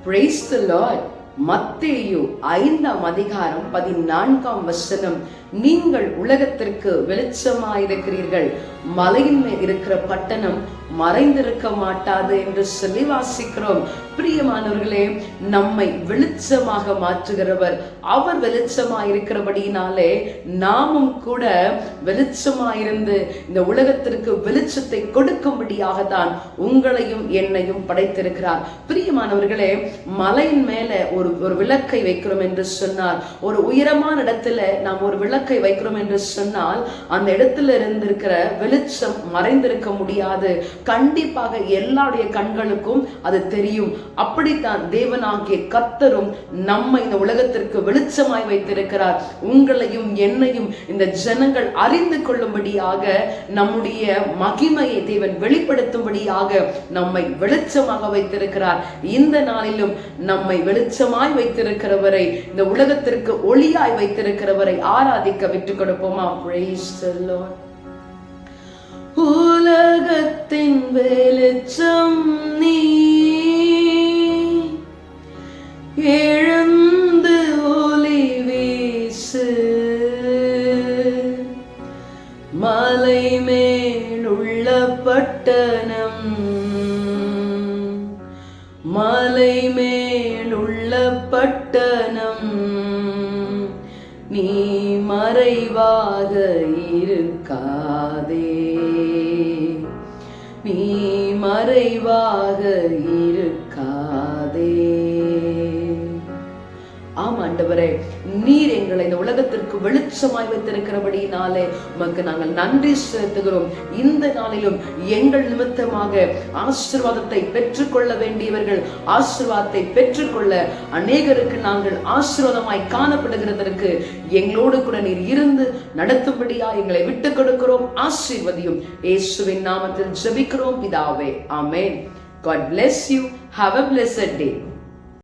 Praise the Lord. மத்தேயு 5:14 நீங்கள் உலகத்திற்கு வெளிச்சமாயிருக்கிறீர்கள், மலையின் மேல் இருக்கிற பட்டணம் மறைந்திருக்க மாட்டாது என்று சொல்லி வாசிக்கிறோம். பிரியமானவர்களே, நம்மை வெளிச்சமாக மாற்றுகிறவர் அவர். வெளிச்சமாயிருக்கிறபடியினாலே நாமும் கூட வெளிச்சமாயிருந்து இந்த உலகத்திற்கு வெளிச்சத்தை கொடுக்கும்படியாக தான் உங்களையும் என்னையும் படைத்திருக்கிறார். பிரியமானவர்களே, மலையின் மேல ஒரு விளக்கை வைக்கிறோம் என்று சொன்னால், ஒரு உயரமான இடத்துல நாம் ஒரு விளக்கை வைக்கிறோம் என்று சொன்னால், அந்த இடத்துல இருந்திருக்கிற வெளிச்சம் மறைந்திருக்க முடியாது. கண்டிப்பாக எல்லாருடைய கண்களுக்கும் அது தெரியும். அப்படித்தான் தேவனாகிய கர்த்தரும் நம்மை இந்த உலகத்திற்கு வெளிச்சமாய் வைத்திருக்கிறார். உங்களையும் என்னையும் இந்த ஜனங்கள் அறிந்து கொள்ளும்படியாக, நம்முடைய மகிமையை தேவன் வெளிப்படுத்தும்படியாக நம்மை வெளிச்சமாக வைத்திருக்கிறார். இந்த நாளிலும் நம்மை வெளிச்சமாய் வைத்திருக்கிறவரை, இந்த உலகத்திற்கு ஒளியாய் வைத்திருக்கிறவரை ஆராதிக்க விட்டுக் கொடுப்போமா? Praise the Lord. உலகத்தின் வெளிச்சம் நீ, எழுந்து ஒளி வீசு, மலை மேலுள்ள பட்டணம், மலை மேலுள்ள பட்டணம், நீ மறைவாக இருக்காதே, நீ மறைவாக இருக்காதே. ஆம் ஆண்டவரே, நீர் எங்களை இந்த உலகத்திற்கு வெளிச்சமாய் வைத்திருக்கிறபடினாலே உமக்கு நாங்கள் நன்றி செலுத்துகிறோம். இந்த நாளிலும் எங்கள் நிமித்தமாக ஆசீர்வாதத்தை பெற்றுக்கொள்ள வேண்டியவர்கள் ஆசீர்வாதத்தை பெற்றுக்கொள்ள, அநேகருக்கு நாங்கள் ஆசீர்வாதமாய் காணப்படுகிறதற்கு எங்களோடு கூட நீர் இருந்து நடத்தும்படியா எங்களை விட்டுக் கொடுக்கிறோம். ஆசீர்வதியும். இயேசுவின் நாமத்தில் ஜெபிக்கிறோம் பிதாவே. ஆமென். God bless you. Have a blessed day.